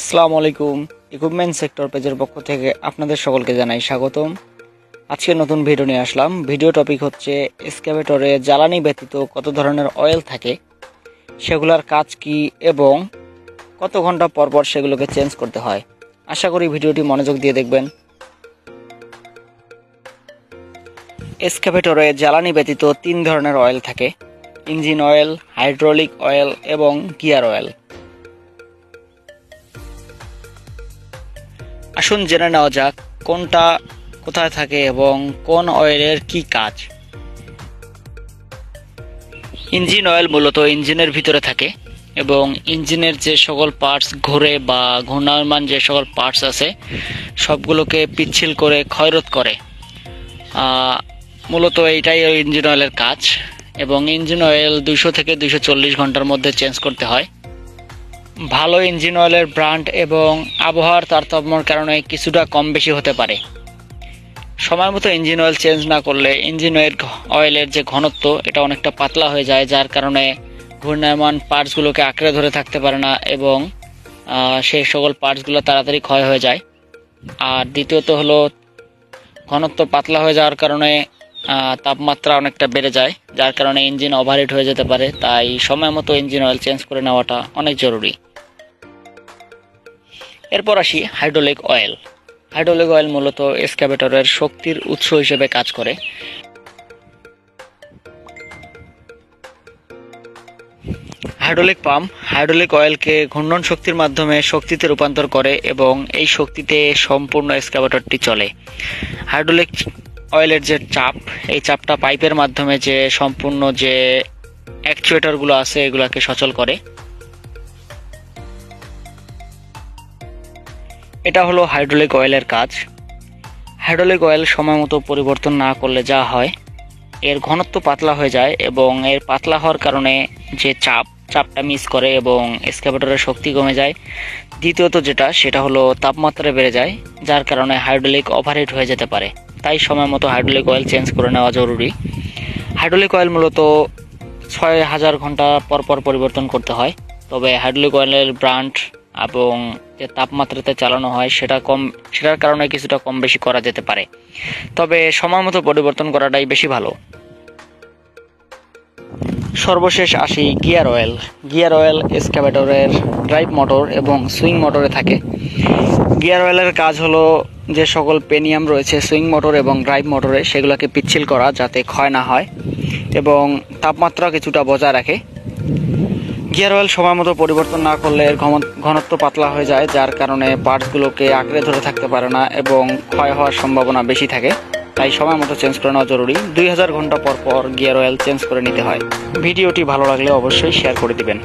আসসালামু আলাইকুম। Equipment sector পেজের পক্ষ থেকে আপনাদের সকলকে জানাই স্বাগতম। আজকে নতুন ভিডিও নিয়ে আসলাম। ভিডিও টপিক হচ্ছে এক্সকাভেটরে জ্বালানি ব্যতীত কত ধরনের অয়েল থাকে, সেগুলোর কাজ কি এবং কত ঘন্টা পর পর সেগুলোকে চেঞ্জ করতে হয়। আশা করি ভিডিওটি মনোযোগ দিয়ে দেখবেন। এক্সকাভেটরে জ্বালানি ব্যতীত 3 ধরনের অয়েল থাকে: ইঞ্জিন অয়েল, হাইড্রোলিক অয়েল এবং গিয়ার অয়েল। আসুন জেনে নেওয়া যাক কোনটা কোথায় থাকে এবং কোন অয়েলের কি কাজ। ইঞ্জিন অয়েল মূলত ইঞ্জিনের ভিতরে থাকে এবং ইঞ্জিনের যে সকল পার্টস ঘোরে বা ঘূর্ণায়মান যে সকল পার্টস আছে সবগুলোকে পিচ্ছিল করে ক্ষয়রোধ করে। মূলত এইটাই ইঞ্জিন অয়েলের কাজ এবং ইঞ্জিন অয়েল 200 থেকে 240 ঘন্টার মধ্যে চেঞ্জ করতে হয়। ভালো ইঞ্জিন অয়েলের ব্র্যান্ড এবং আবহাওয়ার তারতম্যের কারণে কিছুটা কম বেশি হতে পারে। সময় মতো ইঞ্জিন অয়েল চেঞ্জ না করলে ইঞ্জিন অয়েলের যে ঘনত্ব এটা অনেকটা পাতলা হয়ে যায়, যার কারণে ঘূর্ণায়মান পার্টসগুলোকে আঁকড়ে ধরে থাকতে পারে না এবং সেই সকল পার্টসগুলো তাড়াতাড়ি ক্ষয় হয়ে যায়। আর দ্বিতীয়ত হলো ঘনত্ব পাতলা হয়ে যাওয়ার কারণে তাপমাত্রা অনেকটা বেড়ে যায়, যার কারণে ইঞ্জিন ওভারহিট হয়ে যেতে পারে। তাই সময় মতো ইঞ্জিন অয়েল চেঞ্জ করে নেওয়াটা অনেক জরুরি। এরপর আসি হাইড্রোলিক অয়েল। হাইড্রোলিক অয়েল মূলত এক্সকাভেটরের শক্তির উৎস হিসেবে কাজ করে। হাইড্রোলিক পাম্প হাইড্রোলিক অয়েলকে ঘূর্ণন শক্তির মাধ্যমে শক্তিতে রূপান্তর করে এবং এই শক্তিতে সম্পূর্ণ এক্সকাভেটরটি চলে। হাইড্রোলিক অয়েলের যে চাপ, এই চাপটা পাইপের মাধ্যমে যে সম্পূর্ণ যে অ্যাকচুয়েটরগুলো আছে এগুলাকে সচল করে। এটা হলো হাইড্রোলিক অয়েলের কাজ। হাইড্রোলিক অয়েল সময় মতো পরিবর্তন না করলে যা হয়, এর ঘনত্ব পাতলা হয়ে যায় এবং এর পাতলা হওয়ার কারণে যে চাপটা মিস করে এবং এক্সকাভেটরের শক্তি কমে যায়। দ্বিতীয়ত সেটা হলো তাপমাত্রা বেড়ে যায়, যার কারণে হাইড্রোলিক ওভারহিট হয়ে যেতে পারে। তাই সময় মতো হাইড্রোলিক অয়েল চেঞ্জ করে নেওয়া জরুরি। হাইড্রোলিক অয়েল মূলত 6000 ঘন্টা পর পর পরিবর্তন করতে হয়। তবে হাইড্রোলিক অয়েলের ব্র্যান্ড এবং যে তাপমাত্রাতে চালানো হয় সেটার কারণে কিছুটা কম বেশি করা যেতে পারে, তবে সময় মতো পরিবর্তন করাটাই বেশি ভালো। সর্বশেষ আসি গিয়ার অয়েল। গিয়ার অয়েল এক্সকাভেটরের ড্রাইভ মোটর এবং সুইং মোটরে থাকে। গিয়ার অয়েলের কাজ হলো যে সকল পেনিয়াম রয়েছে সুইং মোটর এবং ড্রাইভ মোটরে সেগুলোকে পিচ্ছিল করা যাতে ক্ষয় না হয় এবং তাপমাত্রা কিছুটা বজায় রাখে। গিয়ার অয়েল সময় মতো পরিবর্তন না করলে এর ঘনত্ব পাতলা হয়ে যায়, যার কারণে পার্টসগুলোকে আঁকড়ে ধরে থাকতে পারে না এবং ক্ষয় হওয়ার সম্ভাবনা বেশি থাকে। তাই সময় মতো চেঞ্জ করে নেওয়া জরুরি। 2000 ঘন্টা পর পর গিয়ার অয়েল চেঞ্জ করে নিতে হয়। ভিডিওটি ভালো লাগলে অবশ্যই শেয়ার করে দিবেন।